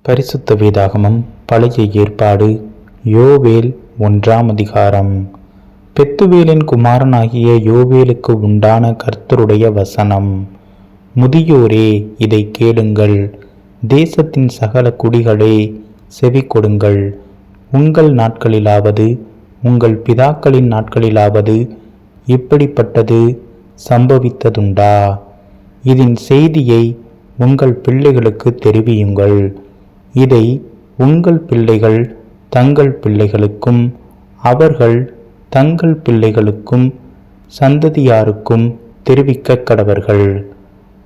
பரிசுத்த வேதாகமம் பழைய ஏற்பாடு யோவேல் 1ஆம் அதிகாரம். பெத்துவேலின் குமாரனாகிய யோவேலுக்கு உண்டான கர்த்தருடைய வசனம். முதியோரே, இதை கேளுங்கள். தேசத்தின் சகல குடிகளே, செவி கொடுங்கள். உங்கள் நாட்களிலாவது உங்கள் பிதாக்களின் நாட்களிலாவது இப்படிப்பட்டது சம்பவித்ததுண்டா? இதன் செய்தியை உங்கள் பிள்ளைகளுக்கு தெரிவியுங்கள். இதை உங்கள் பிள்ளைகள் தங்கள் பிள்ளைகளுக்கும் அவர்கள் தங்கள் பிள்ளைகளுக்கும் சந்ததியாருக்கும் தெரிவிக்க கடவர்கள்.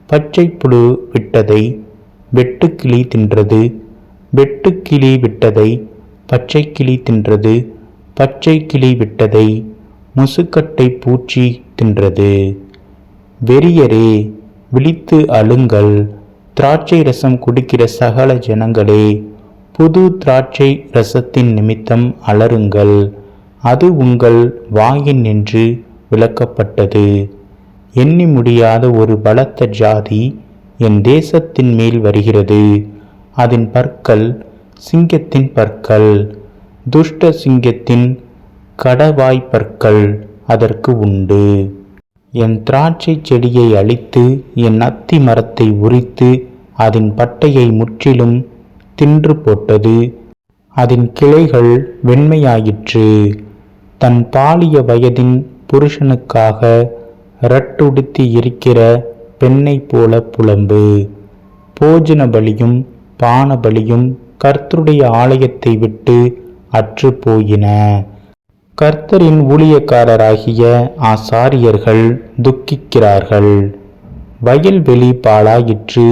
பச்சை புழு விட்டதை வெட்டுக்கிளி தின்றது, வெட்டுக்கிளி விட்டதை பச்சை கிளி தின்றது, பச்சை கிளி விட்டதை முசுக்கட்டை பூச்சி தின்றது. வெறியரே, விழித்து அழுங்கள். திராட்சை ரசம் குடிக்கிற சகல ஜனங்களே, புது திராட்சை ரசத்தின் நிமித்தம் அலறுங்கள். அது உங்கள் வாயின் நின்று விலக்கப்பட்டது. எண்ணி முடியாத ஒரு பலத்த ஜாதி என் தேசத்தின் மேல் வருகிறது. அதன் பற்கள் சிங்கத்தின் பற்கள், துஷ்ட சிங்கத்தின் கடவாய் பற்கள் அதற்கு உண்டு. என் திராட்சை செடியை அழித்து என் அத்தி மரத்தை உரித்து அதன் பட்டையை முற்றிலும் தின்று போட்டது. அதன் கிளைகள் வெண்மையாயிற்று. தன் பாலிய வயதின் புருஷனுக்காக ரட்டுடுத்தி இருக்கிற பெண்ணை போல புலம்பு. போஜன பலியும் பான பலியும் கர்த்தருடைய ஆலயத்தை விட்டு அற்று போயின. கர்த்தரின் ஊழியக்காரராகிய ஆசாரியர்கள் துக்கிக்கிறார்கள். வயல்வெளி பாழாயிற்று,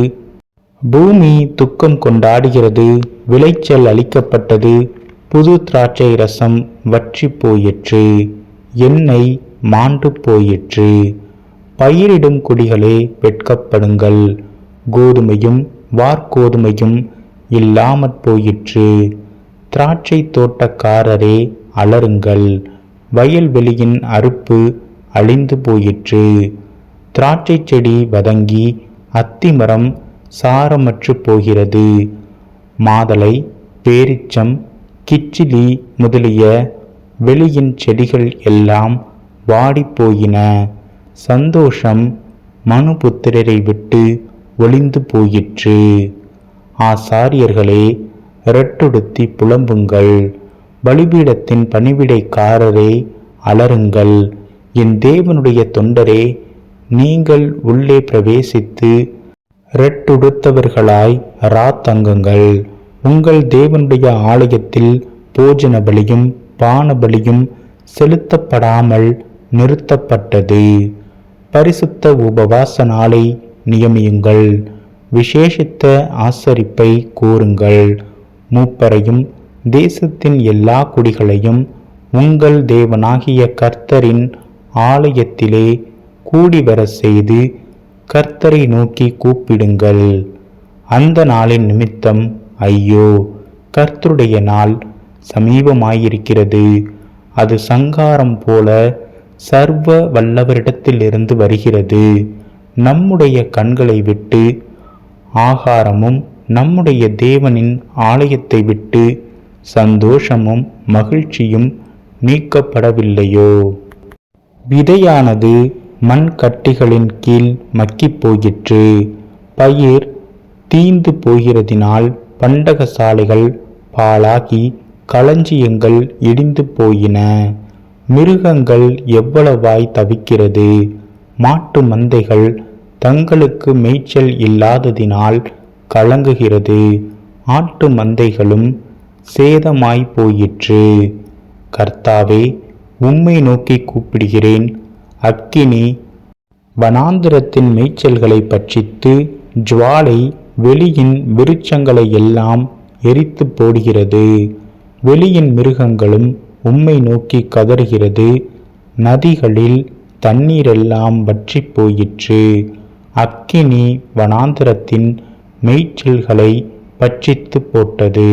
பூமி துக்கம் கொண்டாடுகிறது. விளைச்சல் அளிக்கப்பட்டது, புது திராட்சை ரசம் வற்றி போயிற்று, எண்ணெய் மாண்டு போயிற்று. பயிரிடும் குடிகளே, வெட்கப்படுங்கள். கோதுமையும் வார்கோதுமையும் இல்லாமற் போயிற்று. திராட்சை தோட்டக்காரரே, அலறுங்கள். வயல்வெளியின் அறுப்பு அழிந்து போயிற்று. திராட்சை செடி வதங்கி அத்திமரம் சாரமற்று போகிறது. மாதளை, பேரிச்சம், கிச்சிலி முதலிய வெளியின் செடிகள் எல்லாம் வாடிப்போயின. சந்தோஷம் மனுபுத்திரரை விட்டு ஒளிந்து போயிற்று. ஆசாரியர்களே, இரட்டுடுத்தி புலம்புங்கள். பலிபீடத்தின் பணிவிடைக்காரரே, அலறுங்கள். என் தேவனுடைய தொண்டரே, நீங்கள் உள்ளே பிரவேசித்து இரட்டுடுத்தவர்களாய் ராத்தங்குங்கள். உங்கள் தேவனுடைய ஆலயத்தில் போஜன பலியும் பான பலியும் செலுத்தப்படாமல் நிறுத்தப்பட்டது. பரிசுத்த உபவாச நாளை நியமியுங்கள். விசேஷித்த ஆசரிப்பை கூறுங்கள். மூப்பரையும் தேசத்தின் எல்லா குடிகளையும் உங்கள் தேவனாகிய கர்த்தரின் ஆலயத்திலே கூடிவர செய்து கர்த்தரை நோக்கி கூப்பிடுங்கள். அந்த நாளின் நிமித்தம் ஐயோ, கர்த்தருடைய நாள் சமீபமாயிருக்கிறது. அது சங்காரம் போல சர்வ வல்லவரிடத்திலிருந்து வருகிறது. நம்முடைய கண்களை விட்டு ஆகாரமும் நம்முடைய தேவனின் ஆலயத்தை விட்டு சந்தோஷமும் மகிழ்ச்சியும் நீக்கப்படவில்லையோ? விதையானது மண் கட்டிகளின் கீழ் மக்கிப் போயிற்று. பயிர் தீந்து போகிறதினால் பண்டகசாலைகள் பாழாகி களஞ்சியங்கள் இடிந்து போயின. மிருகங்கள் எவ்வளவாய் தவிக்கிறது. மாட்டு மந்தைகள் தங்களுக்கு மேய்ச்சல் இல்லாததினால் கலங்குகிறது. ஆட்டு மந்தைகளும் சேதமாய் போயிற்று. கர்த்தாவே, உம்மை நோக்கி கூப்பிடுகிறேன். அக்கினி வனாந்திரத்தின் மேய்ச்சல்களை பட்சித்து ஜுவாலை வெளியின் விருட்சங்களை எல்லாம் எரித்து போடுகிறது. வெளியின் மிருகங்களும் உம்மை நோக்கி கதறுகிறது. நதிகளில் தண்ணீரெல்லாம் வற்றி போயிற்று. அக்கினி வனாந்திரத்தின் மேய்ச்சல்களை பட்சித்து போட்டது.